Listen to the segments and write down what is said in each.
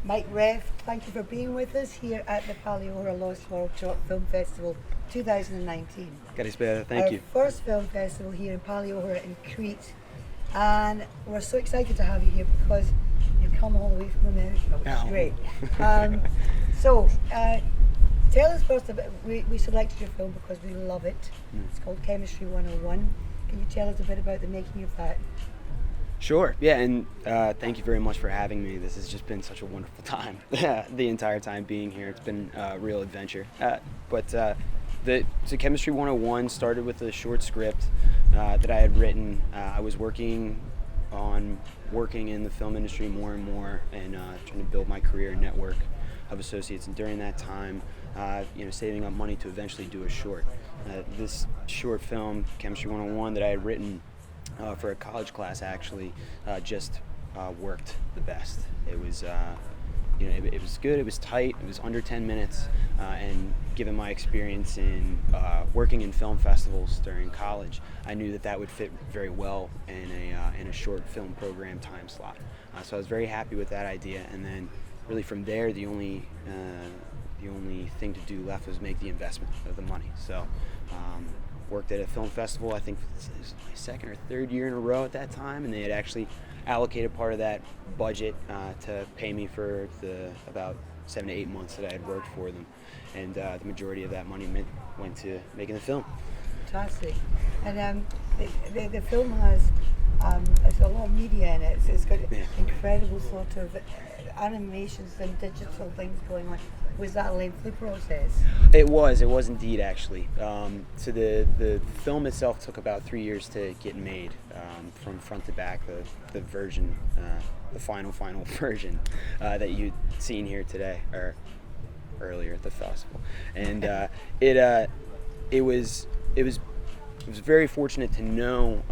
Mike Reft, thank you for being with us here at the Paleochora Lost World Short Film Festival 2019. Thank you. Our first film festival here in Paleochora in Crete. And we're so excited to have you here because you've come all the way from America, which is great. Tell us first about, we selected your film because we love it. It's called Chemistry 101. Can you tell us a bit about the making of that? Sure. Yeah, and thank you very much for having me. This has just been such a wonderful time. The entire time being here, it's been a real adventure. So Chemistry 101 started with a short script that I had written. I was working in the film industry more and more, and trying to build my career and network of associates. And during that time, saving up money to eventually do a short. This short film, Chemistry 101, that I had written for a college class, actually just worked the best. It was it was good, it was tight, it was under 10 minutes, and given my experience in working in film festivals during college, I knew that would fit very well in a short film program time slot. So I was very happy with that idea, and then really from there, the only thing to do left was make the investment of the money. So worked at a film festival, I think it was my second or third year in a row at that time, and they had actually allocated part of that budget to pay me for the about 7 to 8 months that I had worked for them, and the majority of that money went to making the film. Fantastic. And the film has it's a lot of media in it. It's got incredible sort of animations and digital things going on. Was that a lengthy process? It was indeed, actually. So the film itself took about 3 years to get made, from front to back. The version, the final version that you'd seen here today or earlier at the festival, and it was very fortunate to know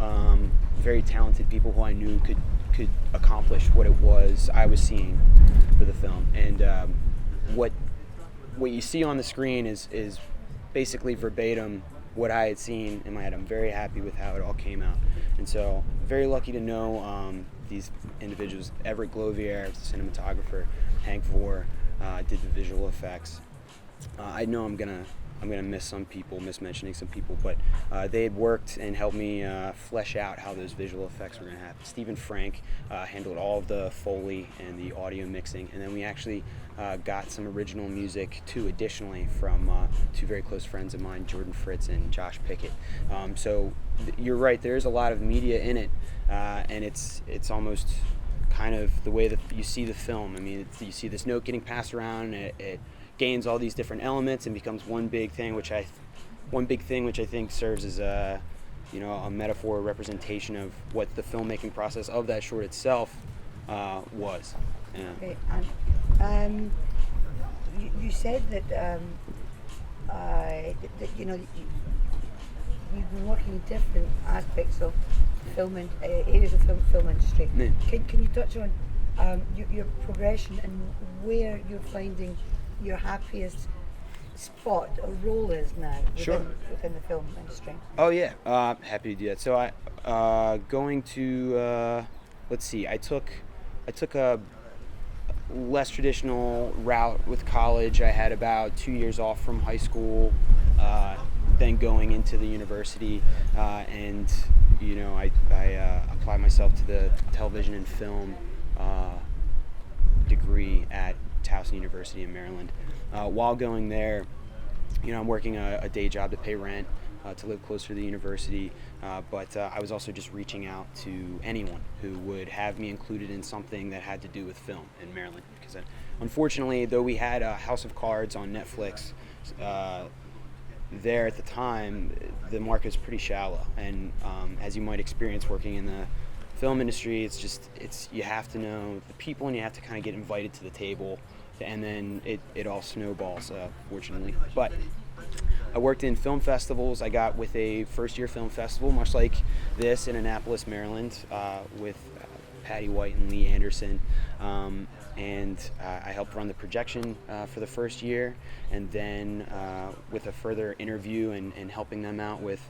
very talented people who I knew could accomplish what it was I was seeing for the film, and what you see on the screen is basically verbatim what I had seen in my head. I'm very happy with how it all came out, and so very lucky to know these individuals. Everett Glovier, the cinematographer, Hank Vore did the visual effects. I know I'm gonna miss mentioning some people, but they had worked and helped me flesh out how those visual effects were going to happen. Stephen Frank handled all of the Foley and the audio mixing, and then we actually got some original music too, additionally, from two very close friends of mine, Jordan Fritz and Josh Pickett. So you're right, there's a lot of media in it, and it's almost kind of the way that you see the film. I mean, you see this note getting passed around, and it gains all these different elements and becomes one big thing, which I think serves as a metaphor, or representation of what the filmmaking process of that short itself was. Yeah. Okay. You said that you've been working in different aspects of areas of film industry. Yeah. Can you touch on your progression and where you're finding your happiest spot or role is now within the film industry? Oh yeah, happy to do that. So I going to let's see. I took a less traditional route with college. I had about 2 years off from high school, then going into the university, and I applied myself to the television and film degree at Towson University in Maryland. While going there, I'm working a day job to pay rent, to live closer to the university, but I was also just reaching out to anyone who would have me included in something that had to do with film in Maryland, because unfortunately, though we had House of Cards on Netflix there at the time, the market was pretty shallow, and as you might experience working in the film industry, it's you have to know the people, and you have to kind of get invited to the table, and then it all snowballs, fortunately. But I worked in film festivals. I got with a first-year film festival, much like this, in Annapolis, Maryland, with Patty White and Lee Anderson, and I helped run the projection for the first year, and then with a further interview and helping them out with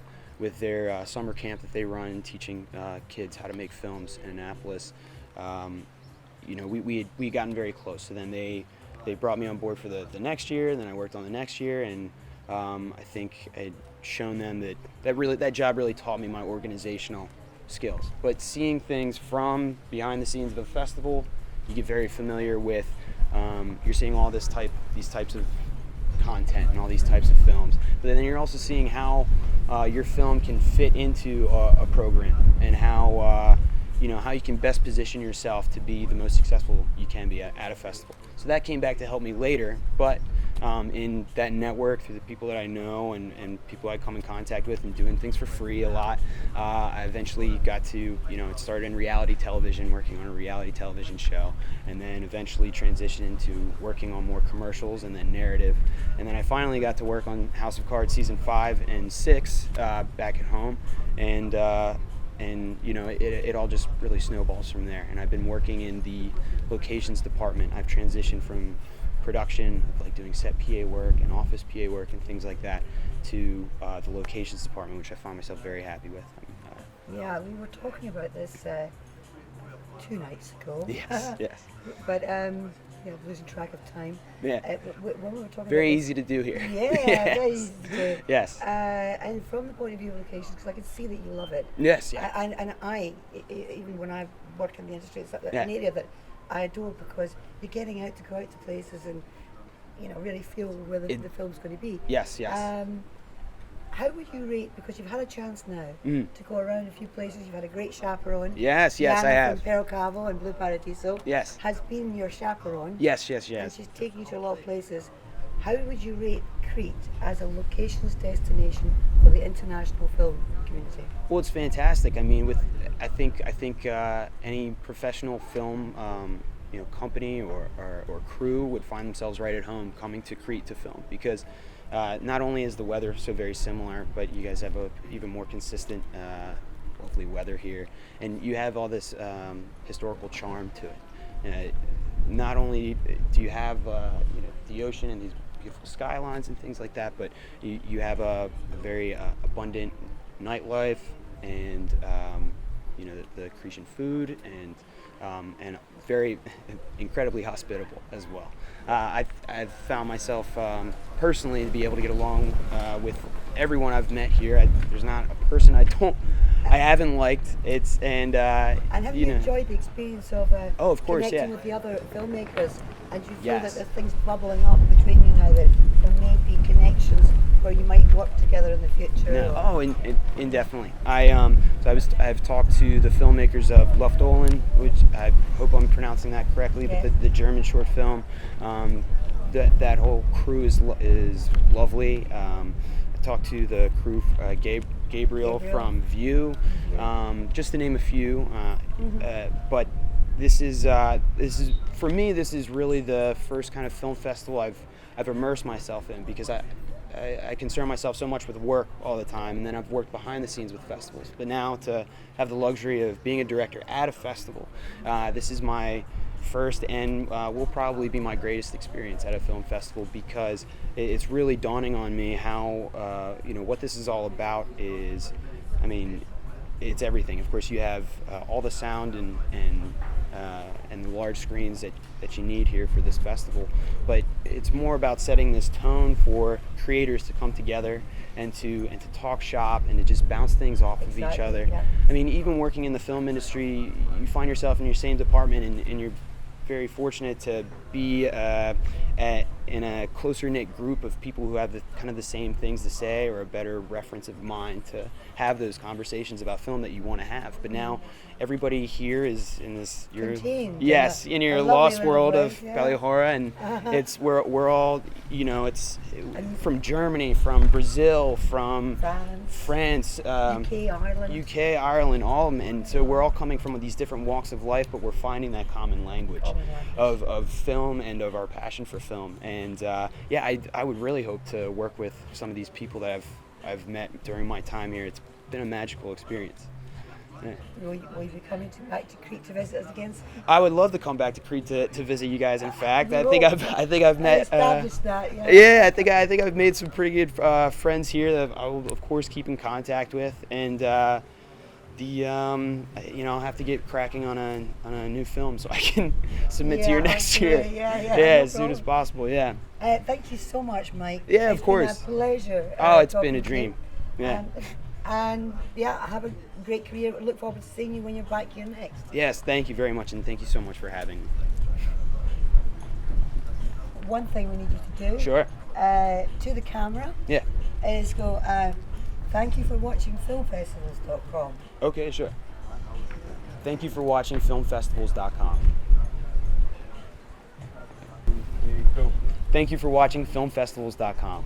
their summer camp that they run, teaching kids how to make films in Annapolis. we gotten very close. So then they brought me on board for the next year, and then I worked on the next year, and I think I'd shown them that job really taught me my organizational skills. But seeing things from behind the scenes of a festival, you get very familiar with. You're seeing all these types of content and all these types of films, but then you're also seeing how your film can fit into a program, and how how you can best position yourself to be the most successful you can be at a festival. So that came back to help me later, but in that network, through the people that I know and people I come in contact with, and doing things for free a lot, I eventually got to, it started in reality television, working on a reality television show, and then eventually transitioned into working on more commercials and then narrative. And then I finally got to work on House of Cards season 5 and 6 back at home, and it all just really snowballs from there. And I've been working in the locations department. I've transitioned from production, like doing set PA work and office PA work and things like that, to the locations department, which I find myself very happy with. Yeah, we were talking about this 2 nights ago. Yes, yes. But losing track of time. Yeah. When we were talking Very about easy to do here. Yeah, Yes. very easy to do. Yes. And from the point of view of locations, because I can see that you love it. Yes, yeah. And I, even when I work in the industry, it's Yeah. an area that I adore, because you're getting out to go out to places and really feel where the film's going to be. Yes, yes. How would you rate, because you've had a chance now to go around a few places, you've had a great chaperone. Yes, Yana I have. from Pearl Cavo and Blue Paradiso Yes. has been your chaperone. Yes. And she's taken you to a lot of places. How would you rate Crete as a locations destination for the international film community? Well, it's fantastic. I mean, I think any professional film company or crew would find themselves right at home coming to Crete to film, because not only is the weather so very similar, but you guys have a even more consistent, lovely weather here, and you have all this historical charm to it. Not only do you have the ocean and these beautiful skylines and things like that, but you have a very abundant nightlife, and the Cretan food, and very incredibly hospitable as well. I've found myself personally to be able to get along with everyone I've met here. There's not a person I haven't liked. And have you enjoyed the experience of of course, connecting yeah. with the other filmmakers? And do you feel Yes. that there's things bubbling up between you now, that there may be connections where you might work together in the future? No. Oh, indefinitely. I've talked to the filmmakers of Luftolen, which I hope I'm pronouncing that correctly, Yes. but the German short film. That whole crew is lovely. I talked to the crew, Gabriel from View, just to name a few. But this is for me. This is really the first kind of film festival I've immersed myself in, because I concern myself so much with work all the time, and then I've worked behind the scenes with festivals. But now to have the luxury of being a director at a festival, this is my first and will probably be my greatest experience at a film festival, because it's really dawning on me how what this is all about is, it's everything. Of course, you have all the sound and the large screens that you need here for this festival, but it's more about setting this tone for creators to come together and to talk shop and to just bounce things off of each other. Yeah. Even working in the film industry, you find yourself in your same department, and you're very fortunate to be in a closer knit group of people who have the same things to say, or a better reference of mind to have those conversations about film that you want to have. But now everybody here is in this Contained, in your a lost lovely world little of place, yeah. Paleochora, and it's we're all it's from Germany, from Brazil, from France, UK, Ireland, all of them. And so we're all coming from these different walks of life, but we're finding that common language of film and of our passion for film. And I would really hope to work with some of these people that I've met during my time here. It's been a magical experience. Yeah. Will you be coming back to Crete to visit us again? I would love to come back to Crete to visit you guys. In fact, I think I've met. Established that, yeah. Yeah, I think I've made some pretty good friends here that I will, of course, keep in contact with. And I'll have to get cracking on a new film so I can submit to your next okay, year. Yeah, as soon problem. as possible. Yeah. Thank you so much, Mike. Yeah, of It's course. been a pleasure. Oh, it's talking been a to dream. you. Yeah. And yeah, have a great career. Look forward to seeing you when you're back here next. Yes, thank you very much, and thank you so much for having me. One thing we need you to do. Sure. To the camera. Yeah. Is go. Thank you for watching filmfestivals.com. Okay, sure. Thank you for watching filmfestivals.com. There you go. Thank you for watching filmfestivals.com.